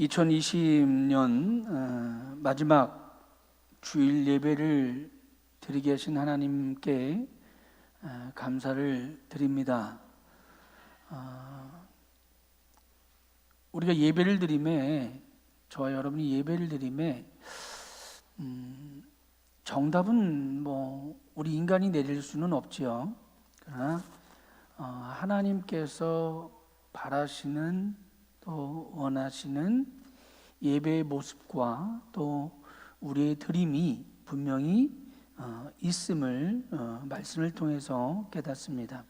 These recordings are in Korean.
2020년 마지막 주일 예배를 드리게 하신 하나님께 감사를 드립니다. 우리가 예배를 드림에, 저와 여러분이 예배를 드림에 정답은 우리 인간이 내릴 수는 없지요. 그러나 하나님께서 바라시는 또 원하시는 예배의 모습과 또 우리의 드림이 분명히 있음을 말씀을 통해서 깨닫습니다.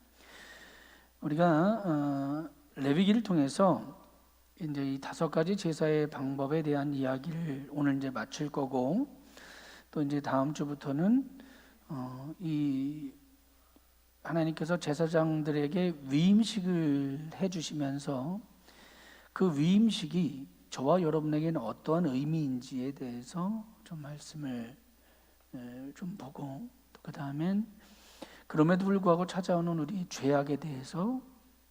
우리가 레위기를 통해서 이제 이 5가지 제사의 방법에 대한 이야기를 오늘 이제 마칠 거고, 또 이제 다음 주부터는 이 하나님께서 제사장들에게 위임식을 해주시면서 그 위임식이 저와 여러분에게는 어떠한 의미인지에 대해서 좀 말씀을 좀 보고, 또 그 다음엔 그럼에도 불구하고 찾아오는 우리 죄악에 대해서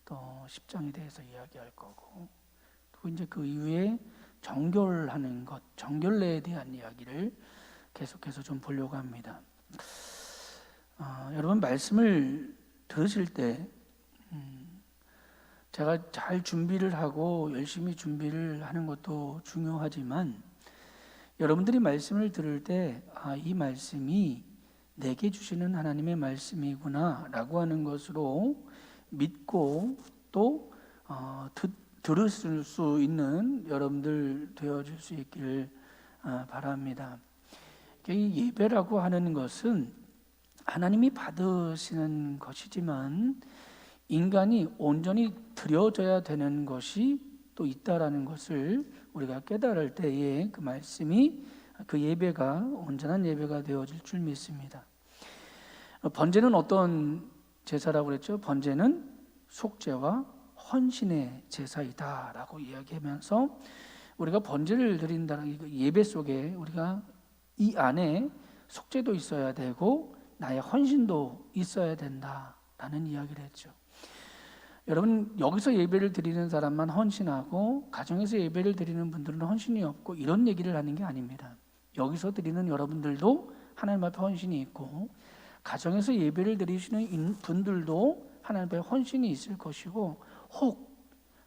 또 십장에 대해서 이야기할 거고, 또 이제 그 이후에 정결하는 것, 정결례에 대한 이야기를 계속해서 좀 보려고 합니다. 여러분 말씀을 들으실 때 제가 잘 준비를 하고 열심히 준비를 하는 것도 중요하지만, 여러분들이 말씀을 들을 때 이 말씀이 내게 주시는 하나님의 말씀이구나 라고 하는 것으로 믿고 또 들을 수 있는 여러분들 되어줄 수 있기를 바랍니다. 이 예배라고 하는 것은 하나님이 받으시는 것이지만 인간이 온전히 드려져야 되는 것이 또 있다라는 것을 우리가 깨달을 때에 그 말씀이, 그 예배가 온전한 예배가 되어질 줄 믿습니다. 번제는 어떤 제사라고 그랬죠? 번제는 속죄와 헌신의 제사이다라고 이야기하면서 우리가 번제를 드린다는 예배 속에 우리가 이 안에 속죄도 있어야 되고 나의 헌신도 있어야 된다라는 이야기를 했죠. 여러분, 여기서 예배를 드리는 사람만 헌신하고 가정에서 예배를 드리는 분들은 헌신이 없고 이런 얘기를 하는 게 아닙니다. 여기서 드리는 여러분들도 하나님 앞에 헌신이 있고, 가정에서 예배를 드리시는 분들도 하나님 앞에 헌신이 있을 것이고, 혹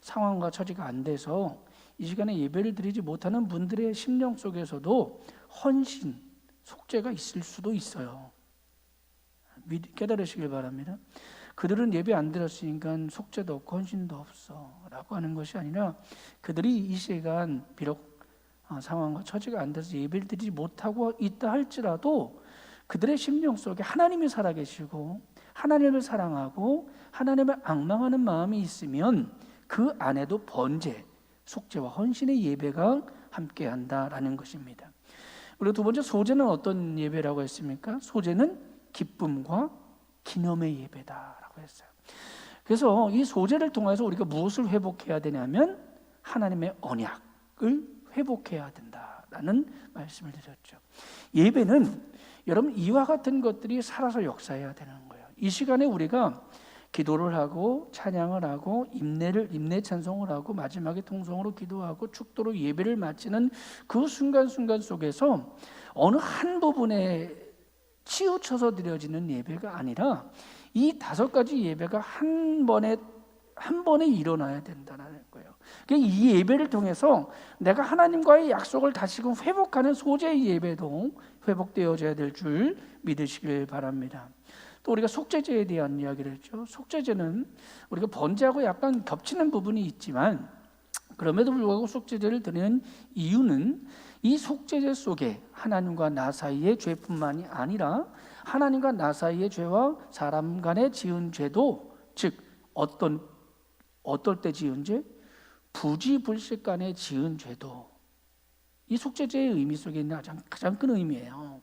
상황과 처지가 안 돼서 이 시간에 예배를 드리지 못하는 분들의 심령 속에서도 헌신, 속죄가 있을 수도 있어요. 깨달으시길 바랍니다. 그들은 예배 안 드렸으니까 속죄도 없고 헌신도 없어 라고 하는 것이 아니라, 그들이 이 시간 비록 상황과 처지가 안 돼서 예배를 드리지 못하고 있다 할지라도 그들의 심령 속에 하나님이 살아계시고 하나님을 사랑하고 하나님을 앙망하는 마음이 있으면 그 안에도 번제, 속죄와 헌신의 예배가 함께한다라는 것입니다. 그리고 두 번째, 소제는 어떤 예배라고 했습니까? 소제는 기쁨과 기념의 예배다라고 했어요. 그래서 이 소제를 통해서 우리가 무엇을 회복해야 되냐면 하나님의 언약을 회복해야 된다라는 말씀을 드렸죠. 예배는 여러분 이와 같은 것들이 살아서 역사해야 되는 거예요. 이 시간에 우리가 기도를 하고 찬양을 하고 임내 찬송을 하고 마지막에 통성으로 기도하고 축도로 예배를 마치는 그 순간순간 속에서 어느 한 부분에 치우쳐서 드려지는 예배가 아니라 이 5가지 예배가 한 번에 일어나야 된다는 거예요. 이 예배를 통해서 내가 하나님과의 약속을 다시금 회복하는 소제의 예배도 회복되어져야 될 줄 믿으시길 바랍니다. 또 우리가 속죄제에 대한 이야기를 했죠. 속죄제는 우리가 번제하고 약간 겹치는 부분이 있지만, 그럼에도 불구하고 속죄제를 드리는 이유는 이 속죄제 속에 하나님과 나 사이의 죄뿐만이 아니라 하나님과 나 사이의 죄와 사람 간에 지은 죄도, 즉 어떨 때 지은 죄? 부지불식 간에 지은 죄도 이 속죄제의 의미 속에 있는 가장 큰 의미예요.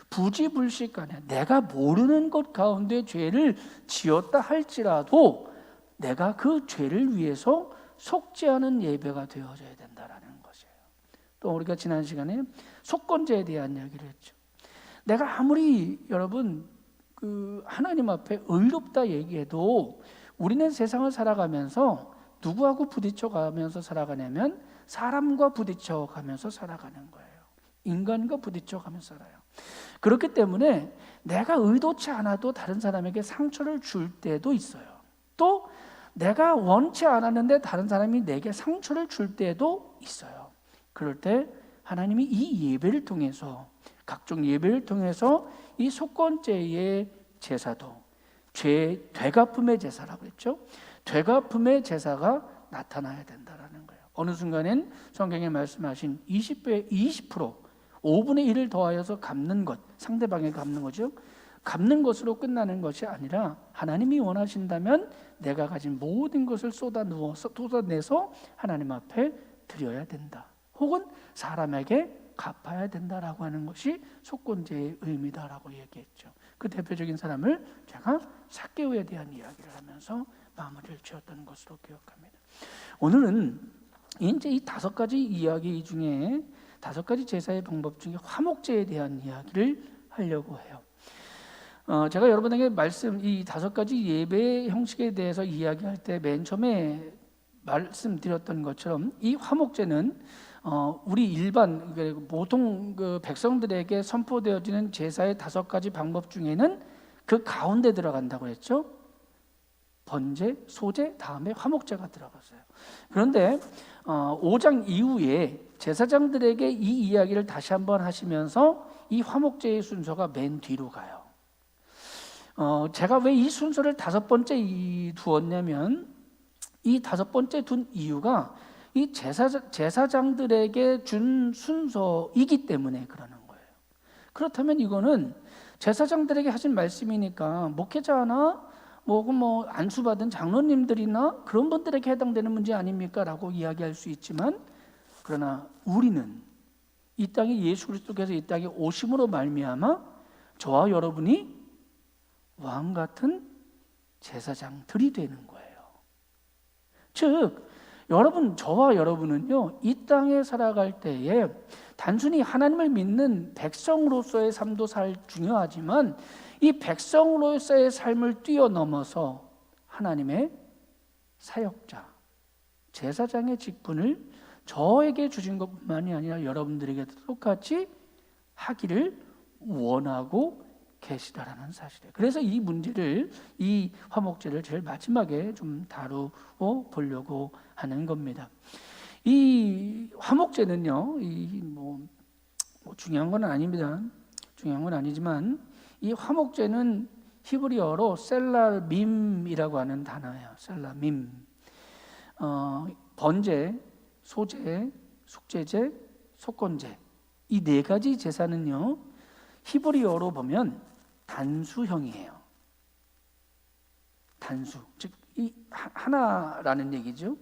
부지불식 간에 내가 모르는 것 가운데 죄를 지었다 할지라도 내가 그 죄를 위해서 속죄하는 예배가 되어져야 된다라는 것이에요. 또 우리가 지난 시간에 속건제에 대한 이야기를 했죠. 내가 아무리 여러분 하나님 앞에 의롭다 얘기해도 우리는 세상을 살아가면서 누구하고 부딪혀가면서 살아가냐면 사람과 부딪혀가면서 살아가는 거예요. 인간과 부딪혀가면서 살아요. 그렇기 때문에 내가 의도치 않아도 다른 사람에게 상처를 줄 때도 있어요. 또 내가 원치 않았는데 다른 사람이 내게 상처를 줄 때도 있어요. 그럴 때 하나님이 이 예배를 통해서, 각종 예배를 통해서 이 속건제의 제사도 죄 되갚음의 제사라고 했죠. 되갚음의 제사가 나타나야 된다라는 거예요. 어느 순간엔 성경에 말씀하신 20배 20% 5분의 1을 더하여서 갚는 것, 상대방에게 갚는 거죠. 갚는 것으로 끝나는 것이 아니라 하나님이 원하신다면 내가 가진 모든 것을 쏟아내서 하나님 앞에 드려야 된다. 혹은 사람에게 갚아야 된다라고 하는 것이 속건제의 의미다라고 얘기했죠. 그 대표적인 사람을 제가 삭개오에 대한 이야기를 하면서 마무리를 지었던 것으로 기억합니다. 오늘은 이제 이 5가지 이야기 중에 5가지 제사의 방법 중에 화목제에 대한 이야기를 하려고 해요. 제가 여러분에게 이 5가지 예배 형식에 대해서 이야기할 때 맨 처음에 말씀드렸던 것처럼 이 화목제는 우리 일반 보통 그 백성들에게 선포되어지는 제사의 5가지 방법 중에는 그 가운데 들어간다고 했죠. 번제, 소제, 다음에 화목제가 들어갔어요. 그런데 5장 이후에 제사장들에게 이 이야기를 다시 한번 하시면서 이 화목제의 순서가 맨 뒤로 가요. 제가 왜 이 순서를 5번째 두었냐면 이 5번째 둔 이유가 이 제사장들에게 준 순서이기 때문에 그러는 거예요. 그렇다면 이거는 제사장들에게 하신 말씀이니까 목회자나 안수받은 장로님들이나 그런 분들에게 해당되는 문제 아닙니까? 라고 이야기할 수 있지만, 그러나 우리는 이 땅에 예수 그리스도께서 이 땅에 오심으로 말미암아 저와 여러분이 왕 같은 제사장들이 되는 거예요. 즉 저와 여러분은요, 이 땅에 살아갈 때에 단순히 하나님을 믿는 백성으로서의 삶도 중요하지만 이 백성으로서의 삶을 뛰어넘어서 하나님의 사역자, 제사장의 직분을 저에게 주신 것만이 아니라 여러분들에게도 똑같이 하기를 원하고 계시다라는 사실이에요. 그래서 이 문제를, 이 화목제를 제일 마지막에 좀 다루어 보려고 하는 겁니다. 이 화목제는요, 중요한 건 아닙니다. 중요한 건 아니지만 이 화목제는 히브리어로 셀라밈이라고 하는 단어예요. 셀라밈. 번제, 소제, 속제제, 속건제, 이 4가지 제사는요, 히브리어로 보면 단수형이에요. 단수, 즉 이 하나라는 얘기죠.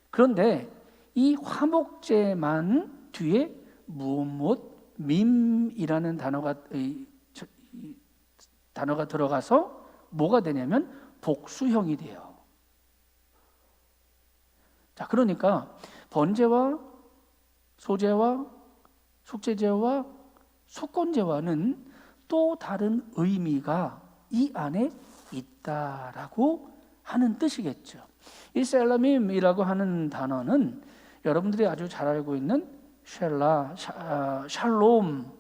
그런데 이 화목제만 뒤에 무엇 밈이라는 단어가 들어가서 뭐가 되냐면 복수형이 돼요. 자, 그러니까 번제와 소제와 속제제와 속건제와는 또 다른 의미가 이 안에 있다라고 하는 뜻이겠죠. 이 셀라밈이라고 하는 단어는 여러분들이 아주 잘 알고 있는 샬롬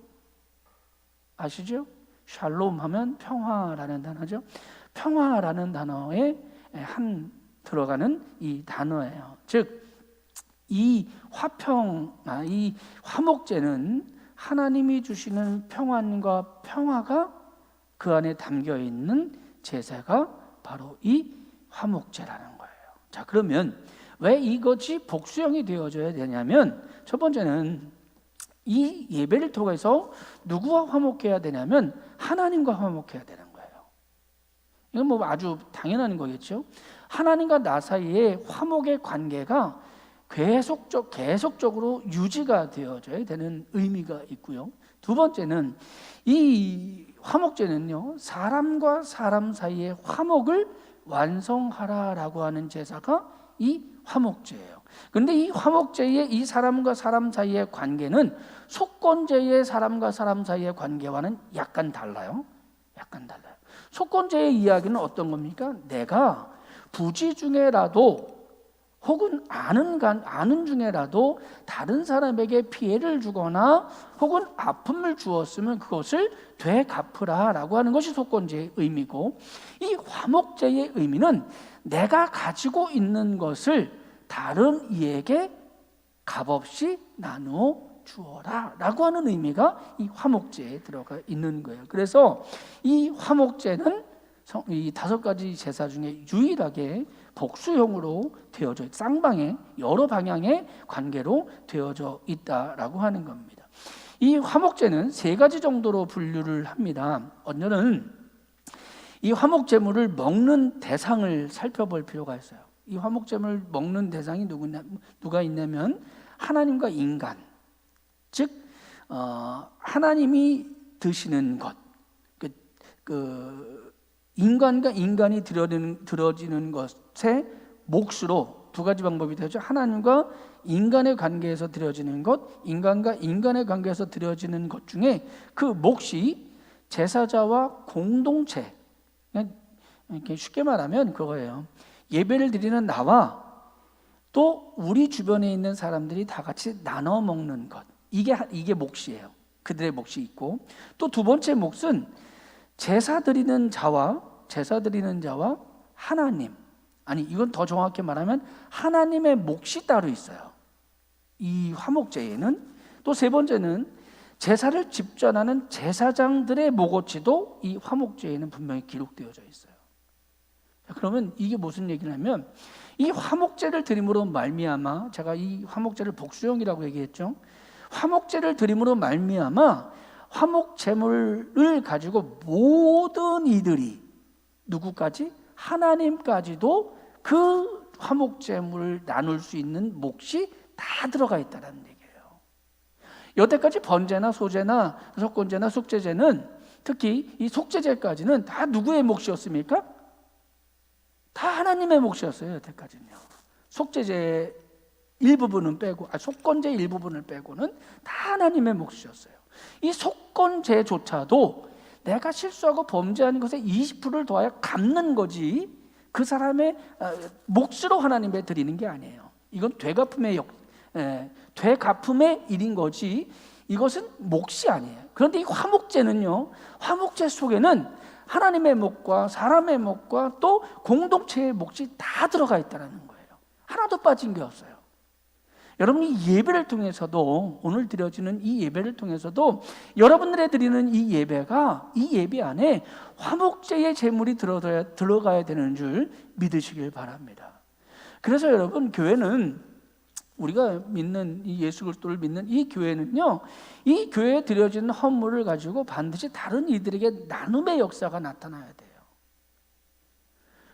아시죠? 샬롬 하면 평화라는 단어죠. 평화라는 단어에 들어가는 이 단어예요. 즉, 이 화목제는 하나님이 주시는 평안과 평화가 그 안에 담겨 있는 제사가 바로 이 화목제라는 거예요. 자, 그러면 왜 이것이 복수형이 되어져야 되냐면, 첫 번째는 이 예배를 통해서 누구와 화목해야 되냐면 하나님과 화목해야 되는 거예요. 이건 아주 당연한 거겠죠. 하나님과 나 사이에 화목의 관계가 계속적으로 유지가 되어져야 되는 의미가 있고요. 두 번째는 이 화목제는요, 사람과 사람 사이의 화목을 완성하라라고 하는 제사가 이 화목제예요. 그런데 이 화목제의 이 사람과 사람 사이의 관계는 속건제의 사람과 사람 사이의 관계와는 약간 달라요. 속건제의 이야기는 어떤 겁니까? 내가 부지 중에라도 혹은 아는 중에라도 다른 사람에게 피해를 주거나 혹은 아픔을 주었으면 그것을 되갚으라라고 하는 것이 속건제의 의미고, 이 화목제의 의미는 내가 가지고 있는 것을 다른 이에게 값없이 나누어 주어라 라고 하는 의미가 이 화목제에 들어가 있는 거예요. 그래서 이 화목제는 이 5가지 제사 중에 유일하게 복수형으로 되어져 있다. 쌍방의 여러 방향의 관계로 되어져 있다라고 하는 겁니다. 이 화목제는 3가지 정도로 분류를 합니다. 오늘은 이 화목제물을 먹는 대상을 살펴볼 필요가 있어요. 이 화목제물을 먹는 대상이 누가 있냐면 하나님과 인간, 즉 하나님이 드시는 것, 인간과 인간이 들어지는 것의 몫으로 2가지 방법이 되죠. 하나님과 인간의 관계에서 드려지는 것, 인간과 인간의 관계에서 드려지는 것 중에 그 몫이 제사자와 공동체, 이렇게 쉽게 말하면 그거예요. 예배를 드리는 나와 또 우리 주변에 있는 사람들이 다 같이 나눠 먹는 것, 이게 몫이에요. 그들의 몫이 있고, 또 2번째 몫은 제사 드리는 자와 하나님, 아니 이건 더 정확히 말하면 하나님의 몫이 따로 있어요. 이 화목제에는. 또 3번째는 제사를 집전하는 제사장들의 몫어치도 이 화목제에는 분명히 기록되어져 있어요. 그러면 이게 무슨 얘기냐면 이 화목제를 드림으로 말미암아, 제가 이 화목제를 복수형이라고 얘기했죠. 화목제를 드림으로 말미암아 화목제물을 가지고 모든 이들이 누구까지? 하나님까지도 그 화목제물을 나눌 수 있는 몫이 다 들어가 있다는 얘기예요. 여태까지 번제나 소제나 속건제나 속죄제는, 특히 이 속죄제까지는 다 누구의 몫이었습니까? 다 하나님의 몫이었어요. 여태까지는요. 속죄제 일부분은 빼고, 속건제 일부분을 빼고는 다 하나님의 몫이었어요. 이 속건제조차도 내가 실수하고 범죄한 것에 20%를 더하여 갚는 거지, 그 사람의 몫으로 하나님께 드리는 게 아니에요. 이건 되갚음의 일인 거지, 이것은 몫이 아니에요. 그런데 이 화목제는요, 화목제 속에는 하나님의 몫과 사람의 몫과 또 공동체의 몫이 다 들어가 있다는 거예요. 하나도 빠진 게 없어요. 여러분이 예배를 통해서도, 오늘 드려지는 이 예배를 통해서도 여러분들의 드리는 이 예배가, 이 예배 안에 화목제의 제물이 들어가야 되는 줄 믿으시길 바랍니다. 그래서 여러분, 교회는, 우리가 믿는 이 예수 그리스도를 믿는 이 교회는요, 이 교회에 드려지는 헌물을 가지고 반드시 다른 이들에게 나눔의 역사가 나타나야 돼요.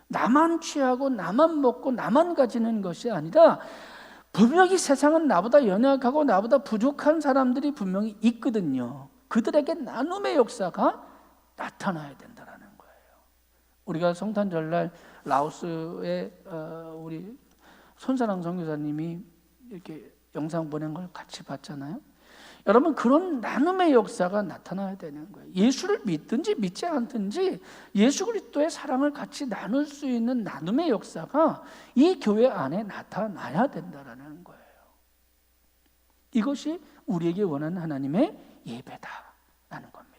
나만 취하고 나만 먹고 나만 가지는 것이 아니라, 분명히 세상은 나보다 연약하고 나보다 부족한 사람들이 분명히 있거든요. 그들에게 나눔의 역사가 나타나야 된다는 거예요. 우리가 성탄절날 라오스에 우리 손사랑 선교사님이 이렇게 영상 보낸 걸 같이 봤잖아요. 여러분, 그런 나눔의 역사가 나타나야 되는 거예요. 예수를 믿든지 믿지 않든지 예수 그리스도의 사랑을 같이 나눌 수 있는 나눔의 역사가 이 교회 안에 나타나야 된다는 거예요. 이것이 우리에게 원하는 하나님의 예배다라는 겁니다.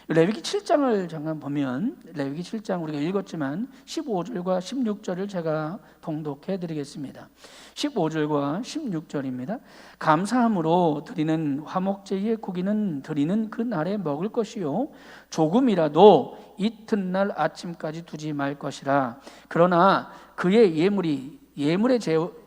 레위기 7장을 잠깐 보면, 레위기 7장 우리가 읽었지만 15절과 16절을 제가 봉독해 드리겠습니다. 15절과 16절입니다. 감사함으로 드리는 화목제의 고기는 드리는 그 날에 먹을 것이요, 조금이라도 이튿날 아침까지 두지 말 것이라. 그러나 그의 예물의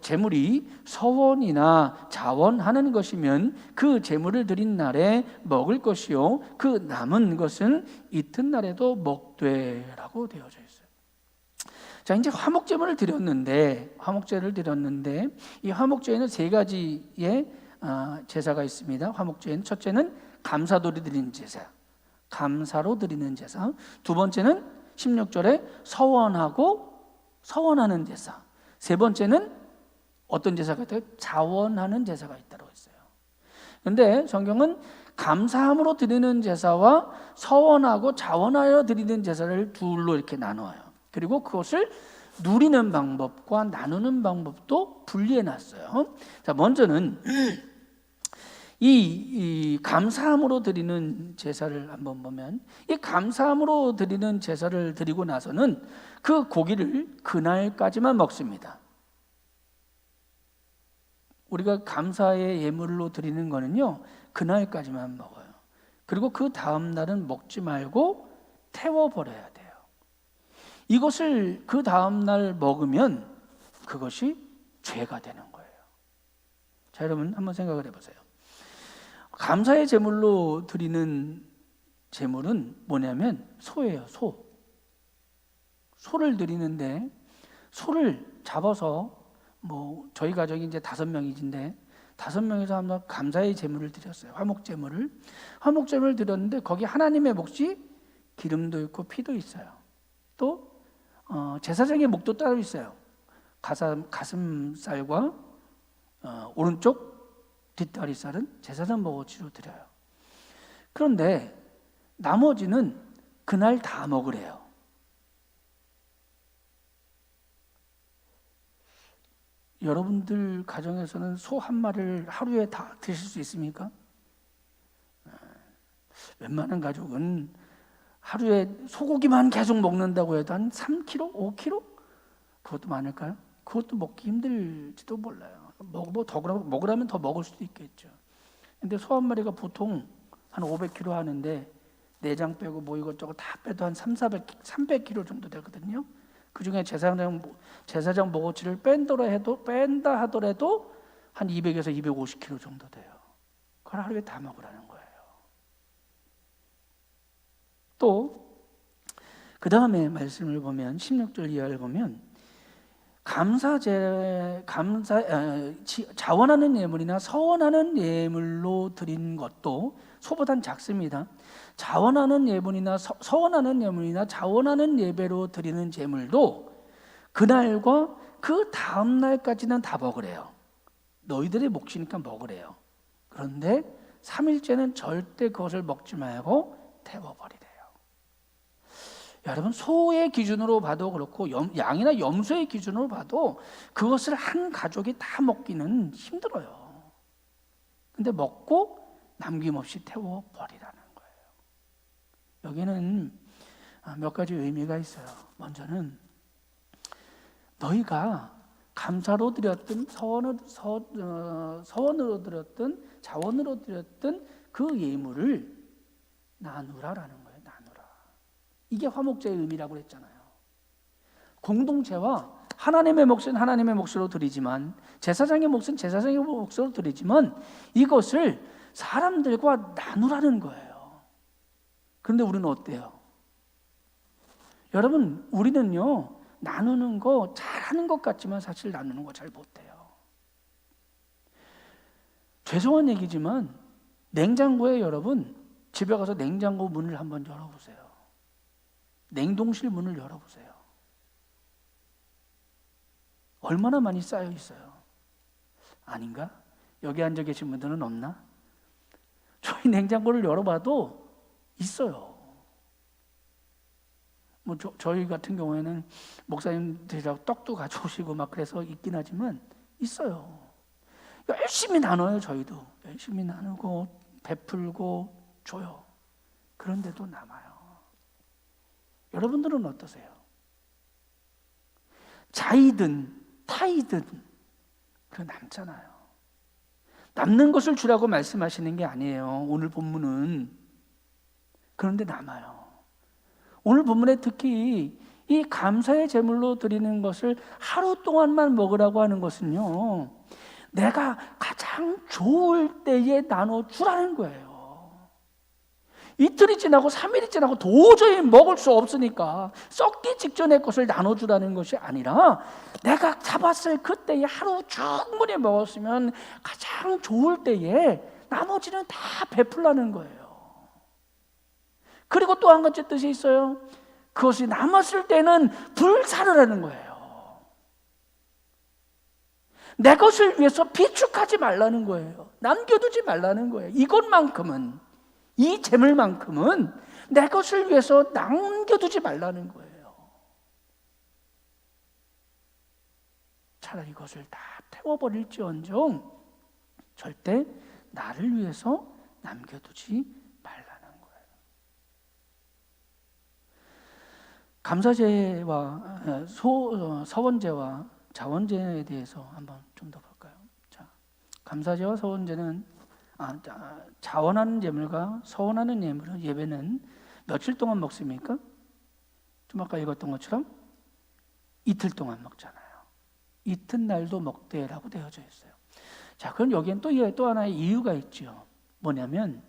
제물이 서원이나 자원하는 것이면 그 제물을 드린 날에 먹을 것이요, 그 남은 것은 이튿날에도 먹되라고 되어져 있어요. 자, 이제 화목제물을 드렸는데 이 화목제에는 3가지의 제사가 있습니다. 화목제에는 첫째는 감사로 드리는 제사, 2번째는 16절에 서원하는 제사, 3번째는 어떤 제사가 있다고? 자원하는 제사가 있다고 했어요. 그런데 성경은 감사함으로 드리는 제사와 서원하고 자원하여 드리는 제사를 둘로 이렇게 나누어요. 그리고 그것을 누리는 방법과 나누는 방법도 분리해 놨어요. 자, 먼저는 이 감사함으로 드리는 제사를 한번 보면, 이 감사함으로 드리는 제사를 드리고 나서는 그 고기를 그날까지만 먹습니다. 우리가 감사의 예물로 드리는 거는요, 그날까지만 먹어요. 그리고 그 다음 날은 먹지 말고 태워버려야 돼요. 이것을 그 다음 날 먹으면 그것이 죄가 되는 거예요. 자, 여러분 한번 생각을 해보세요. 감사의 제물로 드리는 제물은 뭐냐면 소예요. 소를 드리는데, 소를 잡아서, 저희 가족이 이제 5명이신데 5명이서 한번 감사의 제물을 드렸어요. 화목제물을 드렸는데 거기 하나님의 몫이 기름도 있고 피도 있어요. 또 제사장의 목도 따로 있어요. 가슴살과 오른쪽 뒷다리살은 제사장 목으로 드려요. 그런데 나머지는 그날 다 먹으래요. 여러분들 가정에서는 소 한 마리를 하루에 다 드실 수 있습니까? 웬만한 가족은 하루에 소고기만 계속 먹는다고 해도 한 3kg, 5kg? 그것도 많을까요? 그것도 먹기 힘들지도 몰라요. 먹으라면 더 먹을 수도 있겠죠. 근데 소 한 마리가 보통 한 500kg 하는데 내장 빼고 이것저것 다 빼도 한 300kg 정도 되거든요. 그 중에 제사장 목어치를 뺀다 하더라도 한 200에서 250kg 정도 돼요. 그걸 하루에 다 먹으라는 거예요. 또 그 다음에 말씀을 보면 16절 이하를 보면 자원하는 예물이나 서원하는 예물로 드린 것도 소보단 작습니다. 자원하는 예물이나 서원하는 예물이나 자원하는 예배로 드리는 제물도 그날과 그 다음 날까지는 다 먹으래요. 너희들의 몫이니까 먹으래요. 그런데 3일째는 절대 그것을 먹지 말고 태워버리래요. 여러분, 소의 기준으로 봐도 그렇고 양이나 염소의 기준으로 봐도 그것을 한 가족이 다 먹기는 힘들어요. 근데 먹고 남김없이 태워버리라는 거예요. 여기는 몇 가지 의미가 있어요. 먼저는 너희가 감사로 드렸든 서원으로 드렸든 자원으로 드렸든 그 예물을 나누라라는 거예요. 이게 화목제의 의미라고 했잖아요. 공동체와 하나님의 몫은 하나님의 몫으로 드리지만, 제사장의 몫은 제사장의 몫으로 드리지만, 이것을 사람들과 나누라는 거예요. 그런데 우리는 어때요? 여러분, 우리는요, 나누는 거 잘하는 것 같지만 사실 나누는 거 잘 못해요. 죄송한 얘기지만 냉장고에 여러분, 집에 가서 냉장고 문을 한번 열어보세요. 냉동실 문을 열어보세요. 얼마나 많이 쌓여 있어요. 아닌가? 여기 앉아 계신 분들은 없나? 저희 냉장고를 열어봐도 있어요. 저희 같은 경우에는 목사님들이라고 떡도 가져오시고 막 그래서 있긴 하지만 있어요. 열심히 나눠요. 저희도 열심히 나누고 베풀고 줘요. 그런데도 남아요. 여러분들은 어떠세요? 자이든 타이든 그 남잖아요. 남는 것을 주라고 말씀하시는 게 아니에요. 오늘 본문은. 그런데 남아요. 오늘 본문에 특히 이 감사의 제물로 드리는 것을 하루 동안만 먹으라고 하는 것은요, 내가 가장 좋을 때에 나눠주라는 거예요. 이틀이 지나고 3일이 지나고 도저히 먹을 수 없으니까 썩기 직전의 것을 나눠주라는 것이 아니라, 내가 잡았을 그때에 하루 충분히 먹었으면 가장 좋을 때에 나머지는 다 베풀라는 거예요. 그리고 또 한 가지 뜻이 있어요. 그것이 남았을 때는 불사르라는 거예요. 내 것을 위해서 비축하지 말라는 거예요. 남겨두지 말라는 거예요. 이것만큼은, 이 재물만큼은 내 것을 위해서 남겨두지 말라는 거예요. 차라리 그것을 다 태워버릴지언정 절대 나를 위해서 남겨두지 말라는 거예요. 감사제와 서원제와 자원제에 대해서 한번 좀 더 볼까요? 자, 감사제와 서원제는 자원하는 예물과 서원하는 예배는 며칠 동안 먹습니까? 좀 아까 읽었던 것처럼 이틀 동안 먹잖아요. 이튿날도 먹되라고 되어져 있어요. 자, 그럼 여기엔 또 하나의 이유가 있죠. 뭐냐면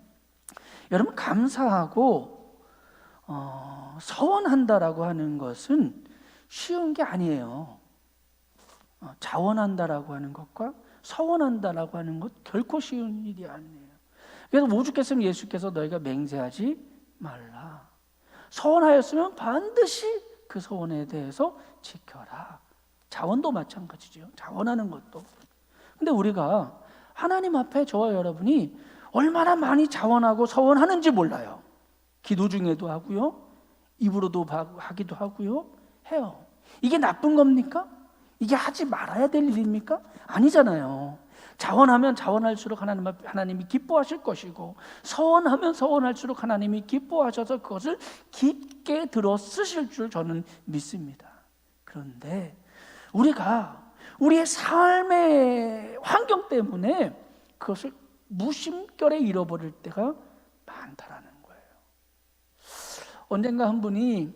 여러분, 감사하고 서원한다라고 하는 것은 쉬운 게 아니에요. 자원한다라고 하는 것과 서원한다라고 하는 것 결코 쉬운 일이 아니에요. 그래서 오죽했으면 예수께서 너희가 맹세하지 말라. 서원하였으면 반드시 그 서원에 대해서 지켜라. 자원도 마찬가지죠. 자원하는 것도. 근데 우리가 하나님 앞에 저와 여러분이 얼마나 많이 자원하고 서원하는지 몰라요. 기도 중에도 하고요, 입으로도 하기도 하고요, 해요. 이게 나쁜 겁니까? 이게 하지 말아야 될 일입니까? 아니잖아요. 자원하면 자원할수록 하나님이 기뻐하실 것이고, 서원하면 서원할수록 하나님이 기뻐하셔서 그것을 깊게 들어 쓰실 줄 저는 믿습니다. 그런데 우리가 우리의 삶의 환경 때문에 그것을 무심결에 잃어버릴 때가 많다라는 거예요. 언젠가 한 분이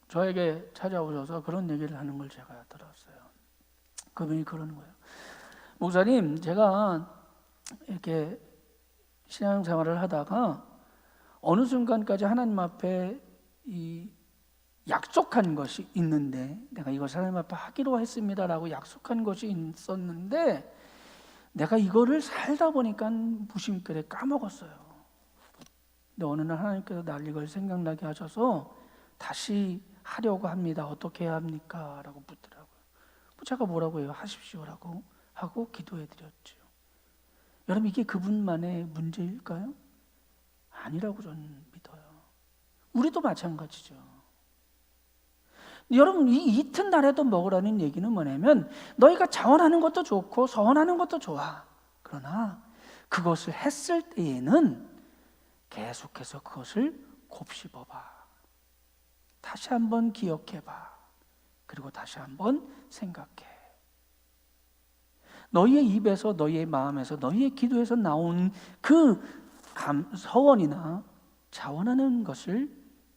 저에게 찾아오셔서 그런 얘기를 하는 걸 제가 들었어요. 그분이 그러는 거예요. 목사님, 제가 이렇게 신앙생활을 하다가 어느 순간까지 하나님 앞에 이 약속한 것이 있는데, 내가 이것을 하나님 앞에 하기로 했습니다라고 약속한 것이 있었는데 내가 이거를 살다 보니까 무심결에 까먹었어요. 근데 어느 날 하나님께서 날 이걸 생각나게 하셔서 다시 하려고 합니다. 어떻게 해야 합니까? 라고 묻더라고요. 제가 뭐라고 해요? 하십시오라고 하고 기도해 드렸죠. 여러분, 이게 그분만의 문제일까요? 아니라고 저는 믿어요. 우리도 마찬가지죠. 여러분, 이 이튿날에도 먹으라는 얘기는 뭐냐면 너희가 자원하는 것도 좋고 서원하는 것도 좋아. 그러나 그것을 했을 때에는 계속해서 그것을 곱씹어봐. 다시 한번 기억해봐. 그리고 다시 한번 생각해. 너희의 입에서, 너희의 마음에서, 너희의 기도에서 나온 그 서원이나 자원하는 것을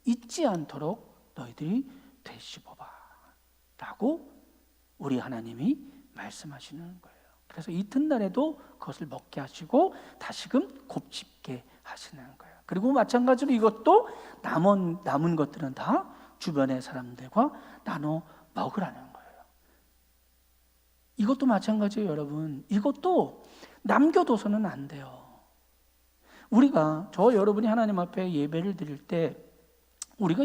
잊지 않도록 너희들이 되씹어봐 라고 우리 하나님이 말씀하시는 거예요. 그래서 이튿날에도 그것을 먹게 하시고 다시금 곱씹게 하시는 거예요. 그리고 마찬가지로 이것도 남은 것들은 다 주변의 사람들과 나눠 먹으라는 거예요. 이것도 마찬가지예요, 여러분. 이것도 남겨둬서는 안 돼요. 저 여러분이 하나님 앞에 예배를 드릴 때, 우리가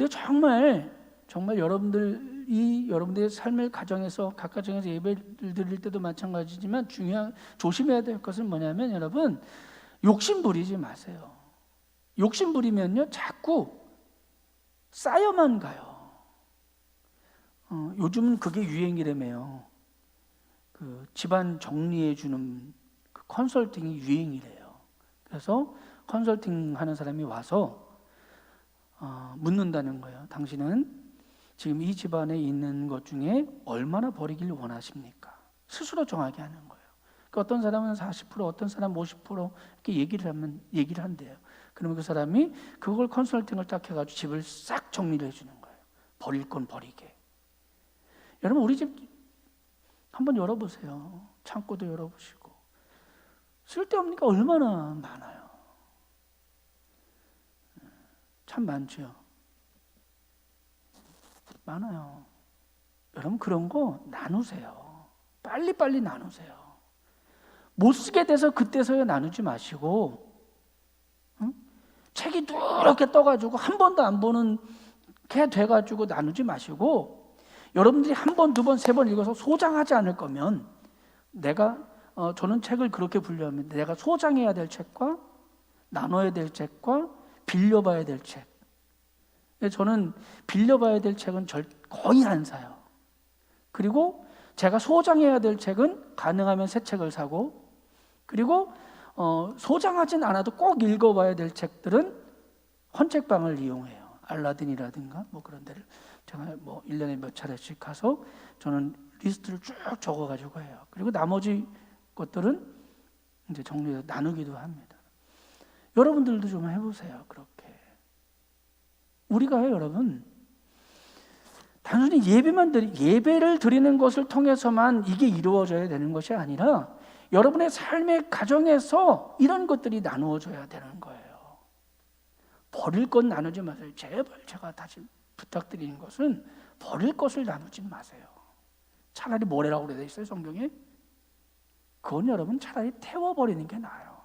정말 여러분들의 삶의 가정에서, 각 가정에서 예배를 드릴 때도 마찬가지지만 조심해야 될 것은 뭐냐면, 여러분, 욕심 부리지 마세요. 욕심 부리면요 자꾸 쌓여만 가요. 요즘은 그게 유행이라며요. 그 집안 정리해주는 그 컨설팅이 유행이래요. 그래서 컨설팅 하는 사람이 와서 묻는다는 거예요. 당신은 지금 이 집안에 있는 것 중에 얼마나 버리길 원하십니까? 스스로 정하게 하는 거예요. 그러니까 어떤 사람은 40%, 어떤 사람 50% 이렇게 얘기를 한대요. 그러면 그 사람이 그걸 컨설팅을 딱 해가지고 집을 싹 정리를 해주는 거예요. 버릴 건 버리게. 여러분, 우리 집 한번 열어보세요. 창고도 열어보시고. 쓸데없는 게 얼마나 많아요. 참 많죠. 많아요. 여러분, 그런 거 나누세요. 빨리빨리 나누세요. 못 쓰게 돼서 그때서야 나누지 마시고, 책이 누렇게 떠가지고 한 번도 안 보는 게 돼가지고 나누지 마시고, 여러분들이 한 번, 두 번, 세 번 읽어서 소장하지 않을 거면, 저는 책을 그렇게 분류합니다. 내가 소장해야 될 책과 나눠야 될 책과 빌려봐야 될 책. 저는 빌려봐야 될 책은 거의 안 사요. 그리고 제가 소장해야 될 책은 가능하면 새 책을 사고, 그리고 소장하진 않아도 꼭 읽어봐야 될 책들은 헌책방을 이용해요. 알라딘이라든가 뭐 그런 데를 제가 뭐 1년에 몇 차례씩 가서 저는 리스트를 쭉 적어가지고 해요. 그리고 나머지 것들은 이제 정리해서 나누기도 합니다. 여러분들도 좀 해보세요. 그렇게 우리가요, 여러분, 단순히 예배를 드리는 것을 통해서만 이게 이루어져야 되는 것이 아니라 여러분의 삶의 가정에서 이런 것들이 나누어져야 되는 거예요. 버릴 것 나누지 마세요. 제발 제가 다시 부탁드리는 것은 버릴 것을 나누지 마세요. 차라리 뭐라고 그래 있어요, 성경에? 그건 여러분 차라리 태워버리는 게 나아요.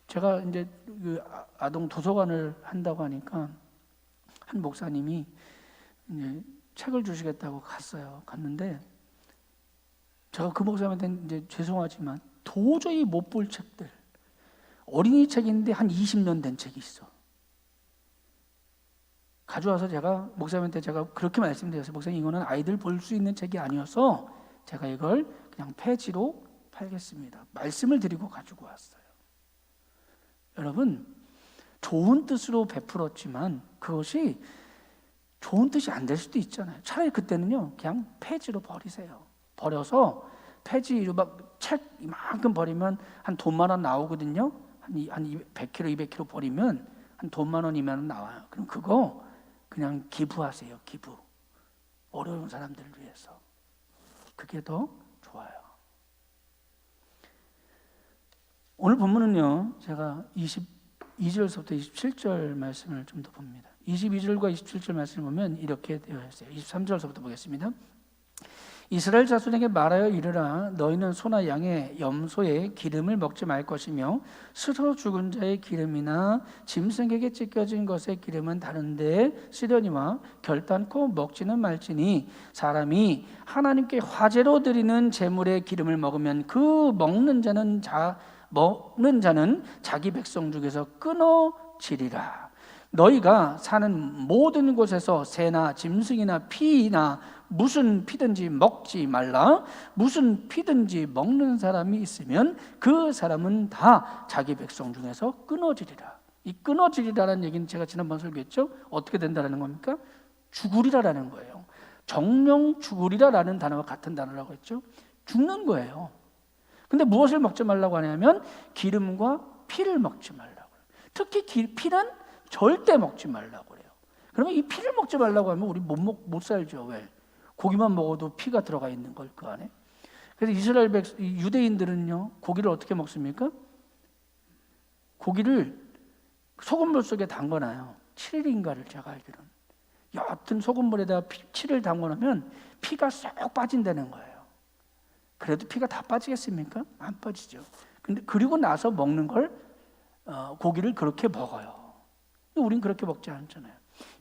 제가 이제 그 아동 도서관을 한다고 하니까 한 목사님이 이제 책을 주시겠다고 갔는데 제가 그 목사님한테 이제 죄송하지만 도저히 못 볼 책들, 어린이 책인데 한 20년 된 책이 있어. 가져와서 제가 목사님한테 제가 그렇게 말씀드렸어요. 목사님, 이거는 아이들 볼 수 있는 책이 아니어서 제가 이걸 그냥 폐지로 팔겠습니다. 말씀을 드리고 가지고 왔어요. 여러분, 좋은 뜻으로 베풀었지만 그것이 좋은 뜻이 안 될 수도 있잖아요. 차라리 그때는요, 그냥 폐지로 버리세요. 버려서 폐지로 막 책 이만큼 버리면 한 돈만 원 나오거든요. 한 100kg, 200kg 버리면 한 돈만 원, 2만 원 나와요. 그럼 그거 그냥 기부하세요. 기부. 어려운 사람들을 위해서. 그게 더 좋아요. 오늘 본문은요, 제가 22절부터 27절 말씀을 좀 더 봅니다. 22절과 27절 말씀을 보면 이렇게 되어 있어요. 23절부터 보겠습니다. 이스라엘 자손에게 말하여 이르라. 너희는 소나 양의 염소의 기름을 먹지 말 것이며 스스로 죽은 자의 기름이나 짐승에게 찢겨진 것의 기름은 다른 데에 쓰려니와 결단코 먹지는 말지니 사람이 하나님께 화제로 드리는 제물의 기름을 먹으면 그 먹는 자는 자기 백성 중에서 끊어지리라. 너희가 사는 모든 곳에서 새나 짐승이나 피나 무슨 피든지 먹지 말라. 무슨 피든지 먹는 사람이 있으면 그 사람은 다 자기 백성 중에서 끊어지리라. 이 끊어지리라는 얘기는 제가 지난번 설교했죠. 어떻게 된다는 겁니까? 죽으리라라는 거예요. 정령 죽으리라라는 단어와 같은 단어라고 했죠. 죽는 거예요. 근데 무엇을 먹지 말라고 하냐면 기름과 피를 먹지 말라고. 특히 피는 절대 먹지 말라고 그래요. 그러면 이 피를 먹지 말라고 하면 우리 못 살죠. 왜? 고기만 먹어도 피가 들어가 있는 걸 그 안에. 그래서 이스라엘 유대인들은요, 고기를 어떻게 먹습니까? 고기를 소금물 속에 담궈놔요. 7일인가를 제가 알기로는. 옅은 소금물에다가 7일 담궈놓으면 피가 쏙 빠진다는 거예요. 그래도 피가 다 빠지겠습니까? 안 빠지죠. 근데 그리고 나서 먹는 걸 고기를 그렇게 먹어요. 우린 그렇게 먹지 않잖아요.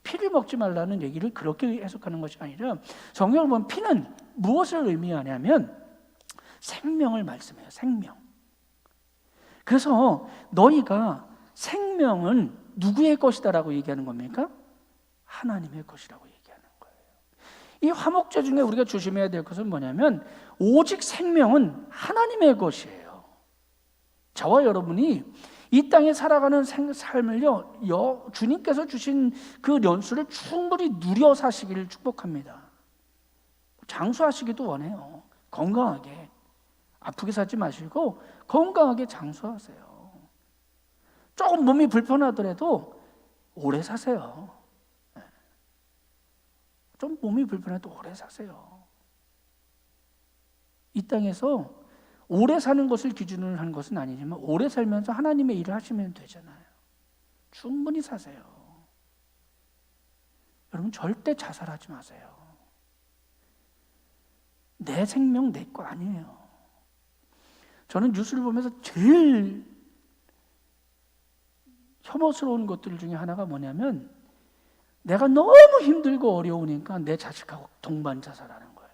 피를 먹지 말라는 얘기를 그렇게 해석하는 것이 아니라 성경을 보면 피는 무엇을 의미하냐면 생명을 말씀해요. 생명. 그래서 너희가 생명은 누구의 것이다라고 얘기하는 겁니까? 하나님의 것이라고 얘기하는 거예요. 이 화목제 중에 우리가 조심해야 될 것은 뭐냐면 오직 생명은 하나님의 것이에요. 저와 여러분이 이 땅에 살아가는 삶을요, 주님께서 주신 그 연수를 충분히 누려 사시기를 축복합니다. 장수하시기도 원해요. 건강하게. 아프게 살지 마시고 건강하게 장수하세요. 조금 몸이 불편하더라도 오래 사세요. 좀 몸이 불편해도 오래 사세요. 이 땅에서 오래 사는 것을 기준으로 하는 것은 아니지만 오래 살면서 하나님의 일을 하시면 되잖아요. 충분히 사세요. 여러분 절대 자살하지 마세요. 내 생명 내 거 아니에요. 저는 뉴스를 보면서 제일 혐오스러운 것들 중에 하나가 뭐냐면 내가 너무 힘들고 어려우니까 내 자식하고 동반 자살하는 거예요.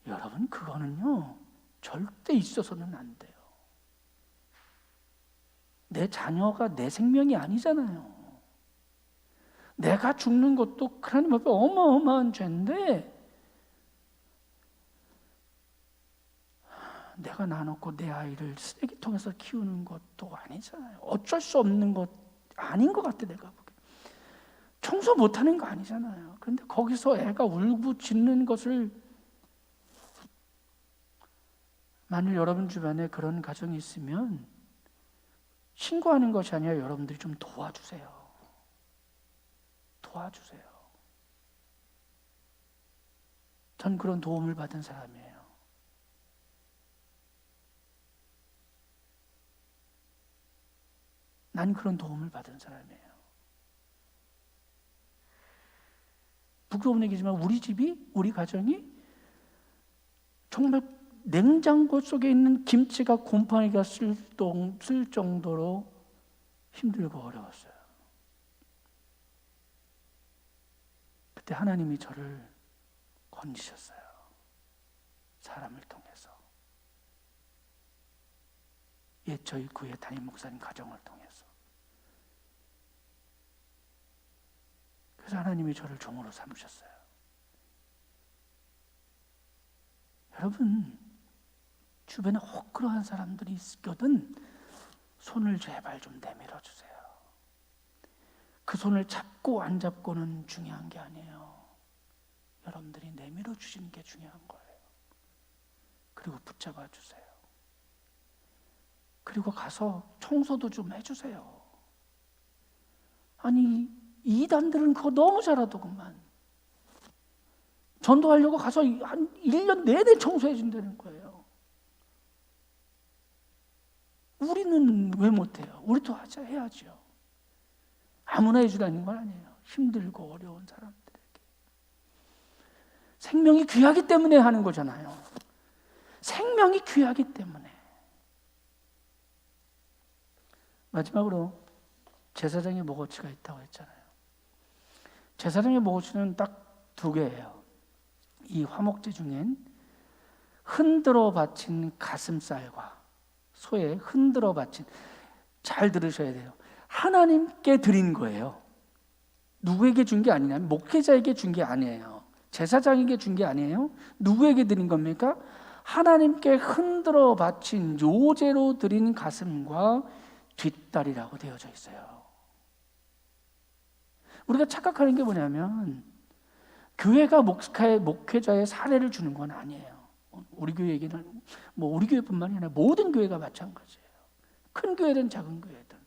여러분 그거는요 절대 있어서는 안 돼요. 내 자녀가 내 생명이 아니잖아요. 내가 죽는 것도 하나님 앞에 어마어마한 죄인데 내가 낳아놓고 내 아이를 쓰레기통에서 키우는 것도 아니잖아요. 어쩔 수 없는 것 아닌 것 같아. 내가 보기에 청소 못하는 거 아니잖아요. 그런데 거기서 애가 울부짖는 것을, 만일 여러분 주변에 그런 가정이 있으면 신고하는 것이 아니라 여러분들이 좀 도와주세요. 도와주세요. 전 그런 도움을 받은 사람이에요. 난 그런 도움을 받은 사람이에요. 부끄러운 얘기지만 우리 집이, 우리 가정이 정말 냉장고 속에 있는 김치가 곰팡이가 쓸 정도로 힘들고 어려웠어요. 그때 하나님이 저를 건지셨어요. 사람을 통해서. 옛 저희 교회 담임 목사님 가정을 통해서. 그래서 하나님이 저를 종으로 삼으셨어요. 여러분, 주변에 혹그러한 사람들이 있거든 손을 제발 좀 내밀어 주세요. 그 손을 잡고 안 잡고는 중요한 게 아니에요. 여러분들이 내밀어 주시는 게 중요한 거예요. 그리고 붙잡아 주세요. 그리고 가서 청소도 좀 해주세요. 아니, 이단들은 그거 너무 잘하더구만. 전도하려고 가서 한 1년 내내 청소해 준다는 거예요. 우리는 왜 못해요? 우리도 해야죠. 아무나 해주라는 건 아니에요. 힘들고 어려운 사람들에게. 생명이 귀하기 때문에 하는 거잖아요. 생명이 귀하기 때문에. 마지막으로 제사장의 목어치가 있다고 했잖아요. 제사장의 목어치는 딱 2개예요. 이 화목제 중엔 흔들어 바친 가슴살과 소에 흔들어 바친, 잘 들으셔야 돼요. 하나님께 드린 거예요. 누구에게 준 게 아니냐면 목회자에게 준 게 아니에요. 제사장에게 준 게 아니에요. 누구에게 드린 겁니까? 하나님께 흔들어 바친 요제로 드린 가슴과 뒷다리라고 되어져 있어요. 우리가 착각하는 게 뭐냐면 교회가 목회자의 사례를 주는 건 아니에요. 우리 교회에게는 우리 교회뿐만이 아니라 모든 교회가 마찬가지예요. 큰 교회든 작은 교회든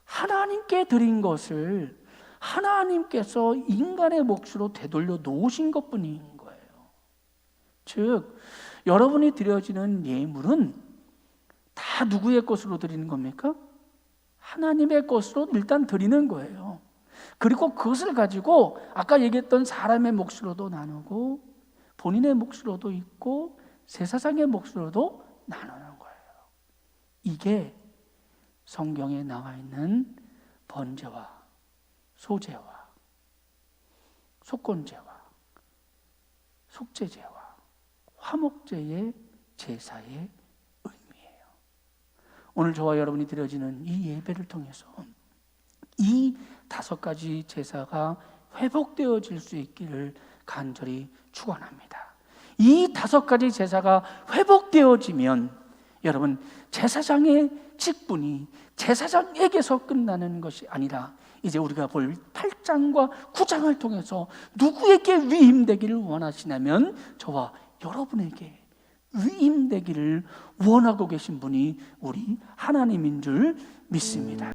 하나님께 드린 것을 하나님께서 인간의 몫으로 되돌려 놓으신 것뿐인 거예요. 즉 여러분이 드려지는 예물은 다 누구의 것으로 드리는 겁니까? 하나님의 것으로 일단 드리는 거예요. 그리고 그것을 가지고 아까 얘기했던 사람의 몫으로도 나누고 본인의 몫으로도 있고 제사장의 몫으로도 나누는 거예요. 이게 성경에 나와 있는 번제와 소제와 속건제와 속죄제와 화목제의 제사의 의미예요. 오늘 저와 여러분이 드려지는 이 예배를 통해서 이 5가지 제사가 회복되어질 수 있기를 간절히 축원합니다. 이 5가지 제사가 회복되어지면 여러분, 제사장의 직분이 제사장에게서 끝나는 것이 아니라 이제 우리가 볼 8장과 9장을 통해서 누구에게 위임되기를 원하시냐면 저와 여러분에게 위임되기를 원하고 계신 분이 우리 하나님인 줄 믿습니다.